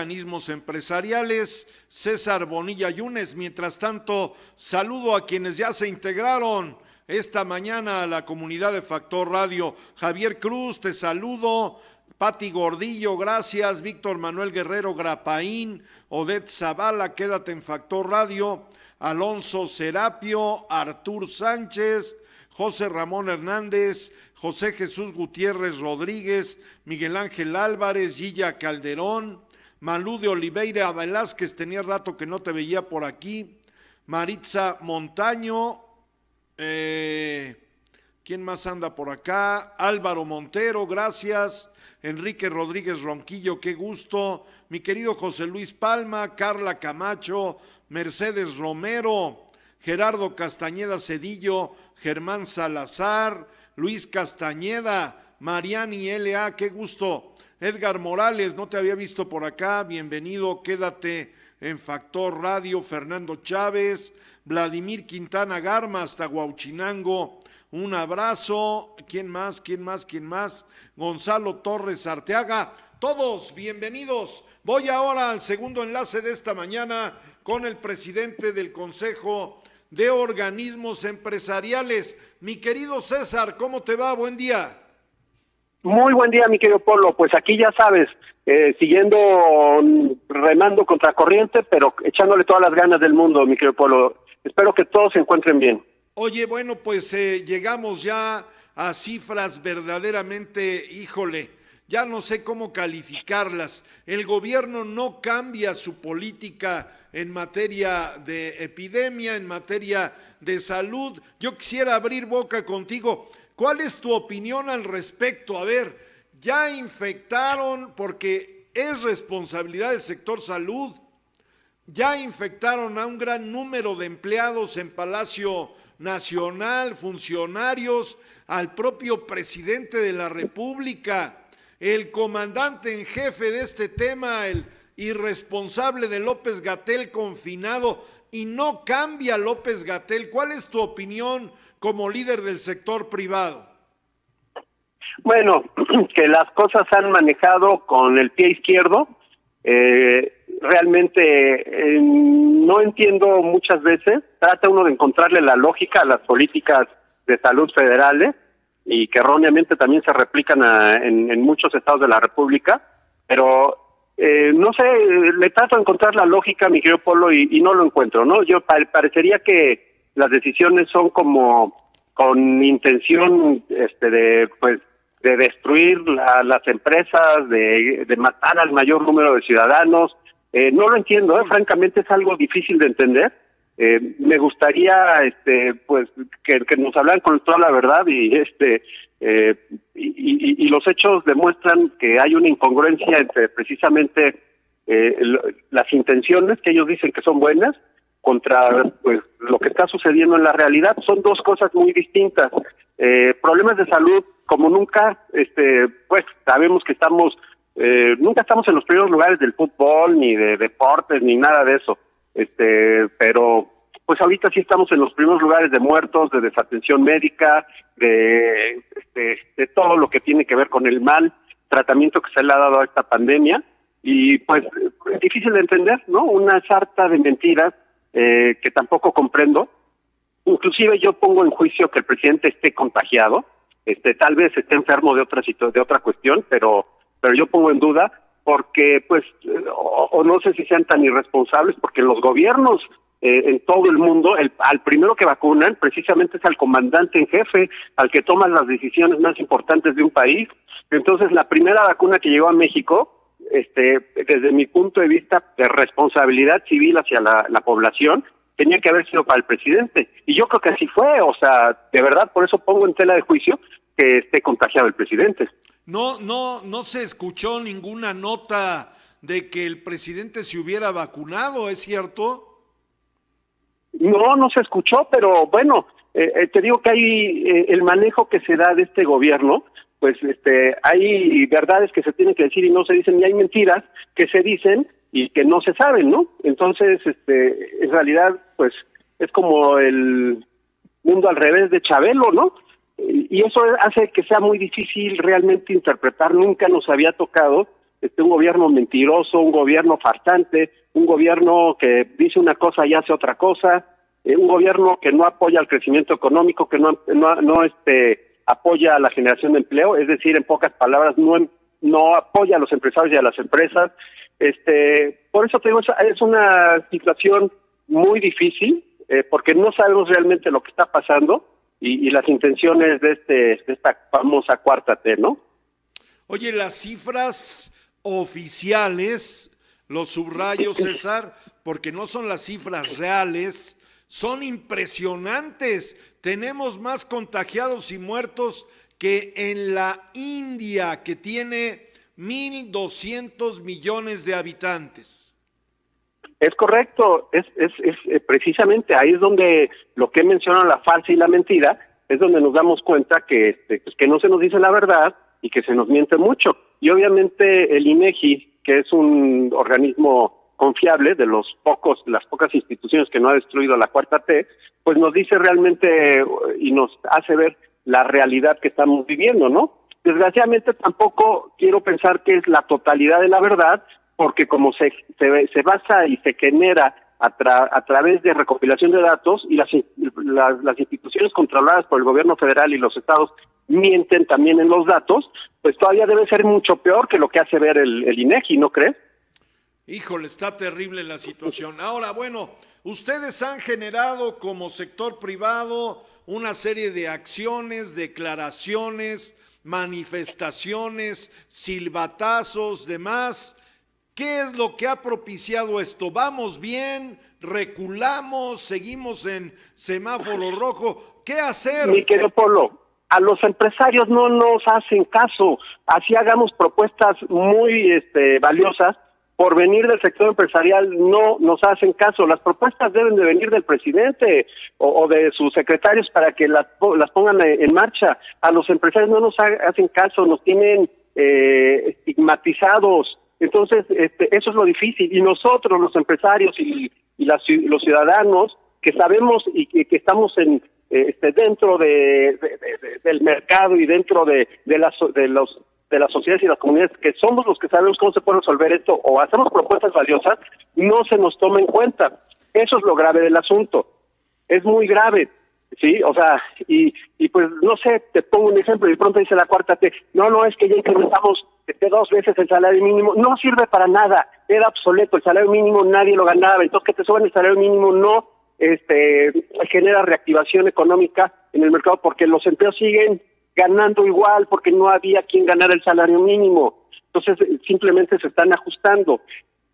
organismos empresariales, César Bonilla Yunes. Mientras tanto, saludo a quienes ya se integraron esta mañana a la comunidad de Factor Radio. Javier Cruz, te saludo. Pati Gordillo, gracias. Víctor Manuel Guerrero Grapaín, Odette Zavala, quédate en Factor Radio. Alonso Serapio, Artur Sánchez, José Ramón Hernández, José Jesús Gutiérrez Rodríguez, Miguel Ángel Álvarez, Gilla Calderón, Malú de Oliveira Velázquez, tenía rato que no te veía por aquí, Maritza Montaño, ¿quién más anda por acá? Álvaro Montero, gracias. Enrique Rodríguez Ronquillo, qué gusto. Mi querido José Luis Palma, Carla Camacho, Mercedes Romero, Gerardo Castañeda Cedillo, Germán Salazar, Luis Castañeda, Mariani L.A., qué gusto. Edgar Morales, no te había visto por acá, bienvenido, quédate en Factor Radio. Fernando Chávez, Vladimir Quintana Garma, hasta Huauchinango, un abrazo. ¿Quién más? Gonzalo Torres Arteaga, todos bienvenidos. Voy ahora al segundo enlace de esta mañana con el presidente del Consejo de Organismos Empresariales. Mi querido César, ¿cómo te va? Buen día. Muy buen día, mi querido Polo. Pues aquí ya sabes, siguiendo remando contra corriente, pero echándole todas las ganas del mundo, mi querido Polo. Espero que todos se encuentren bien. Oye, bueno, pues llegamos ya a cifras verdaderamente, híjole, ya no sé cómo calificarlas. El gobierno no cambia su política en materia de epidemia, en materia de salud. Yo quisiera abrir boca contigo. ¿Cuál es tu opinión al respecto? A ver, ya infectaron, porque es responsabilidad del sector salud, ya infectaron a un gran número de empleados en Palacio Nacional, funcionarios, al propio presidente de la República, el comandante en jefe de este tema, el irresponsable de López-Gatell confinado, y no cambia López-Gatell. ¿Cuál es tu opinión como líder del sector privado? Bueno, que las cosas se han manejado con el pie izquierdo. Realmente no entiendo muchas veces. Trata uno de encontrarle la lógica a las políticas de salud federales y que erróneamente también se replican en muchos estados de la República, pero no sé, le trato de encontrar la lógica, mi querido Polo, y no lo encuentro, ¿no? Yo parecería que las decisiones son como con intención de destruir las empresas, de matar al mayor número de ciudadanos. No lo entiendo, francamente es algo difícil de entender. Me gustaría pues que nos hablaran con toda la verdad y los hechos demuestran que hay una incongruencia entre precisamente las intenciones que ellos dicen que son buenas contra pues lo que está sucediendo en la realidad. Son dos cosas muy distintas. Problemas de salud como nunca, pues sabemos que nunca estamos en los primeros lugares del fútbol, ni de deportes, ni nada de eso. Pero pues ahorita sí estamos en los primeros lugares de muertos, de desatención médica, de todo lo que tiene que ver con el mal tratamiento que se le ha dado a esta pandemia, y pues es difícil de entender, ¿no? Una sarta de mentiras que tampoco comprendo. Inclusive yo pongo en juicio que el presidente esté contagiado, tal vez esté enfermo de otra cuestión, pero yo pongo en duda porque pues o no sé si sean tan irresponsables, porque los gobiernos en todo el mundo, al primero que vacunan precisamente es al comandante en jefe, al que toma las decisiones más importantes de un país. Entonces la primera vacuna que llegó a México, desde mi punto de vista de responsabilidad civil hacia la población, tenía que haber sido para el presidente, y yo creo que así fue. O sea, de verdad, por eso pongo en tela de juicio que esté contagiado el presidente. No se escuchó ninguna nota de que el presidente se hubiera vacunado, ¿es cierto? No se escuchó, pero bueno, te digo que hay el manejo que se da de este gobierno, pues hay verdades que se tienen que decir y no se dicen, y hay mentiras que se dicen y que no se saben, ¿no? Entonces, en realidad, pues es como el mundo al revés de Chabelo, ¿no? Y eso hace que sea muy difícil realmente interpretar. Nunca nos había tocado un gobierno mentiroso, un gobierno farsante, un gobierno que dice una cosa y hace otra cosa, un gobierno que no apoya el crecimiento económico, que no apoya la generación de empleo, es decir, en pocas palabras, no apoya a los empresarios y a las empresas. Por eso te digo, es una situación muy difícil, porque no sabemos realmente lo que está pasando y las intenciones de esta famosa cuarta T, ¿no? Oye, las cifras oficiales, los subrayo, César, porque no son las cifras reales, son impresionantes. Tenemos más contagiados y muertos que en la India, que tiene 1.200 millones de habitantes. Es correcto, es precisamente ahí es donde lo que mencionan la falsa y la mentira, es donde nos damos cuenta que no se nos dice la verdad y que se nos miente mucho. Y obviamente el INEGI, que es un organismo confiable de las pocas instituciones que no ha destruido la cuarta T, pues nos dice realmente y nos hace ver la realidad que estamos viviendo, ¿no? Desgraciadamente tampoco quiero pensar que es la totalidad de la verdad, porque como se basa y se genera a través de recopilación de datos, y las instituciones controladas por el gobierno federal y los estados mienten también en los datos, pues todavía debe ser mucho peor que lo que hace ver el INEGI, ¿no crees? Híjole, está terrible la situación. Ahora, bueno, ustedes han generado como sector privado una serie de acciones, declaraciones, manifestaciones, silbatazos, demás. ¿Qué es lo que ha propiciado esto? ¿Vamos bien? ¿Reculamos? ¿Seguimos en semáforo rojo? ¿Qué hacer? Mi querido Polo, a los empresarios no nos hacen caso. Así hagamos propuestas muy valiosas, por venir del sector empresarial no nos hacen caso. Las propuestas deben de venir del presidente o de sus secretarios para que las pongan en marcha. A los empresarios no nos hacen caso, nos tienen estigmatizados. Entonces, eso es lo difícil. Y nosotros, los empresarios y los ciudadanos, que sabemos y que estamos dentro del mercado y dentro de las sociedades y las comunidades, que somos los que sabemos cómo se puede resolver esto, o hacemos propuestas valiosas, no se nos toma en cuenta. Eso es lo grave del asunto. Es muy grave, ¿sí? O sea, y pues, no sé, te pongo un ejemplo, y de pronto dice la cuarta T, no, es que ya incrementamos 2 veces el salario mínimo. No sirve para nada, era obsoleto, el salario mínimo nadie lo ganaba, entonces que te suban el salario mínimo no genera reactivación económica en el mercado, porque los empleos siguen ganando igual, porque no había quien ganara el salario mínimo. Entonces simplemente se están ajustando.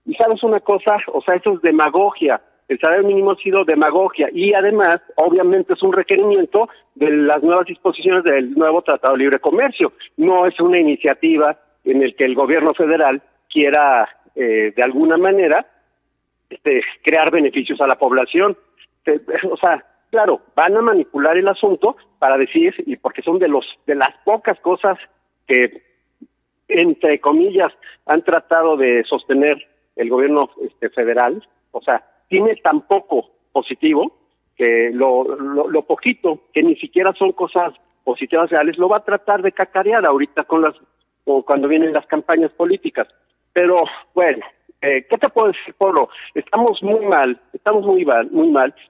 Y sabes una cosa, o sea, eso es demagogia. El salario mínimo ha sido demagogia y además, obviamente, es un requerimiento de las nuevas disposiciones del nuevo Tratado de Libre Comercio. No es una iniciativa en el que el gobierno federal quiera, de alguna manera, crear beneficios a la población. O sea, claro, van a manipular el asunto para decir, y porque son de las pocas cosas que, entre comillas, han tratado de sostener el gobierno federal. O sea, tiene tan poco positivo que lo poquito, que ni siquiera son cosas positivas reales, lo va a tratar de cacarear ahorita cuando vienen las campañas políticas. Pero bueno, ¿qué te puedo decir, Polo? Estamos muy mal,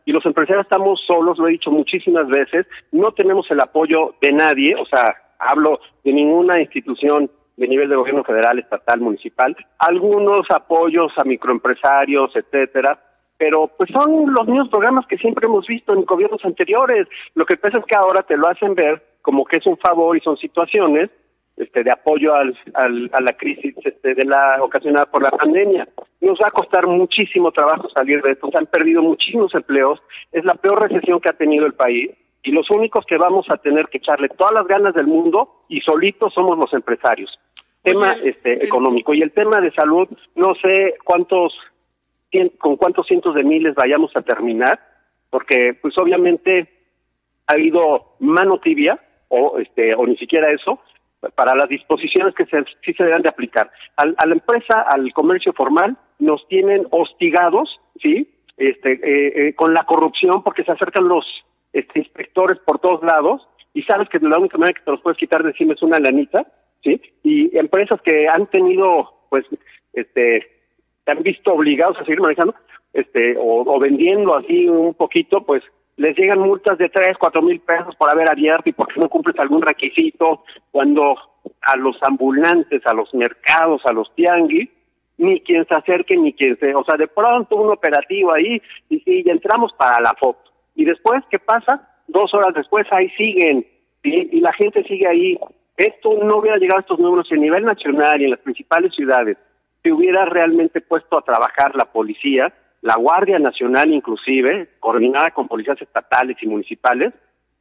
y los empresarios estamos solos, lo he dicho muchísimas veces, no tenemos el apoyo de nadie, o sea, hablo de ninguna institución de nivel de gobierno federal, estatal, municipal, algunos apoyos a microempresarios, etcétera, pero pues son los mismos programas que siempre hemos visto en gobiernos anteriores. Lo que pasa es que ahora te lo hacen ver como que es un favor y son situaciones de apoyo a la crisis ocasionada por la pandemia. Nos va a costar muchísimo trabajo salir de esto. Se han perdido muchísimos empleos. Es la peor recesión que ha tenido el país y los únicos que vamos a tener que echarle todas las ganas del mundo y solitos somos los empresarios. Tema económico. Y el tema de salud, no sé con cuántos cientos de miles vayamos a terminar, porque pues obviamente ha habido mano tibia o ni siquiera eso para las disposiciones que sí se deben de aplicar. A la empresa, al comercio formal, nos tienen hostigados, ¿sí? Con la corrupción, porque se acercan los inspectores por todos lados, y sabes que la única manera que te los puedes quitar de encima es una lanita, ¿sí? Y empresas que han tenido pues se han visto obligados a seguir manejando o vendiendo así un poquito, pues les llegan multas de 3,000-4,000 pesos por haber abierto y porque no cumples algún requisito, cuando a los ambulantes, a los mercados, a los tianguis, ni quien se acerque, ni quien se... O sea, de pronto un operativo ahí, y sí, ya entramos para la foto. Y después, ¿qué pasa? 2 horas después, ahí siguen, ¿sí? Y la gente sigue ahí. Esto no hubiera llegado a estos números a nivel nacional y en las principales ciudades. Se hubiera realmente puesto a trabajar la policía, la Guardia Nacional inclusive, coordinada con policías estatales y municipales,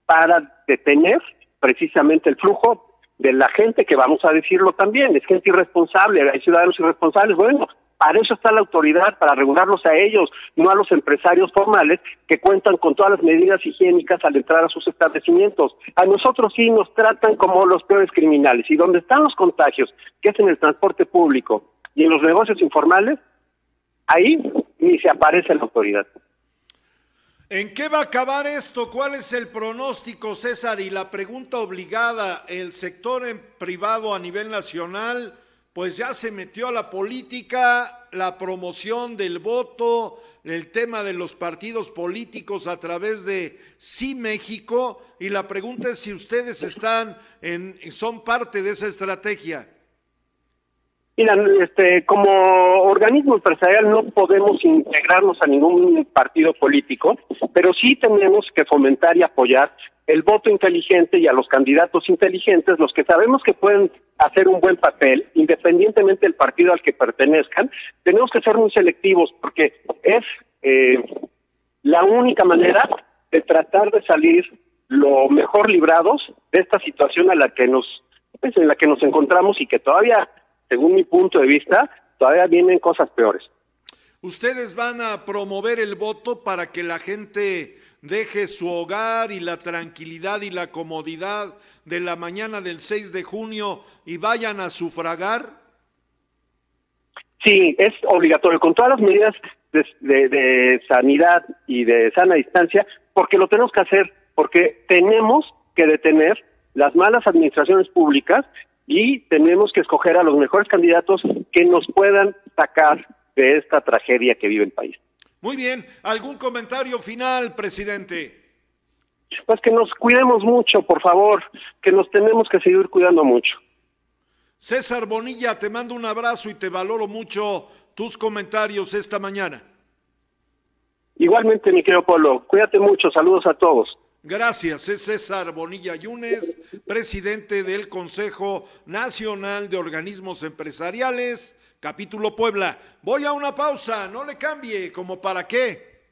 para detener precisamente el flujo de la gente que, vamos a decirlo también, es gente irresponsable, hay ciudadanos irresponsables. Bueno, para eso está la autoridad, para regularlos a ellos, no a los empresarios formales que cuentan con todas las medidas higiénicas al entrar a sus establecimientos. A nosotros sí nos tratan como los peores criminales, y donde están los contagios, que es en el transporte público y en los negocios informales, ahí ni se aparece la autoridad. ¿En qué va a acabar esto? ¿Cuál es el pronóstico, César? Y la pregunta obligada, el sector privado a nivel nacional, pues ya se metió a la política, la promoción del voto, el tema de los partidos políticos a través de Sí México, y la pregunta es si ustedes son parte de esa estrategia. Mira, como organismo empresarial no podemos integrarnos a ningún partido político, pero sí tenemos que fomentar y apoyar el voto inteligente y a los candidatos inteligentes, los que sabemos que pueden hacer un buen papel, independientemente del partido al que pertenezcan. Tenemos que ser muy selectivos porque es la única manera de tratar de salir lo mejor librados de esta situación en la que nos encontramos, y que todavía, según mi punto de vista, todavía vienen cosas peores. Ustedes van a promover el voto para que la gente deje su hogar y la tranquilidad y la comodidad de la mañana del 6 de junio y vayan a sufragar. Sí, es obligatorio, con todas las medidas de sanidad y de sana distancia, porque lo tenemos que hacer, porque tenemos que detener las malas administraciones públicas y tenemos que escoger a los mejores candidatos que nos puedan sacar de esta tragedia que vive el país. Muy bien, ¿algún comentario final, presidente? Pues que nos cuidemos mucho, por favor, que nos tenemos que seguir cuidando mucho. César Bonilla, te mando un abrazo y te valoro mucho tus comentarios esta mañana. Igualmente, mi querido Polo, cuídate mucho, saludos a todos. Gracias, es César Bonilla Yunes, presidente del Consejo Nacional de Organismos Empresariales, Capítulo Puebla. Voy a una pausa, no le cambie, ¿como para qué?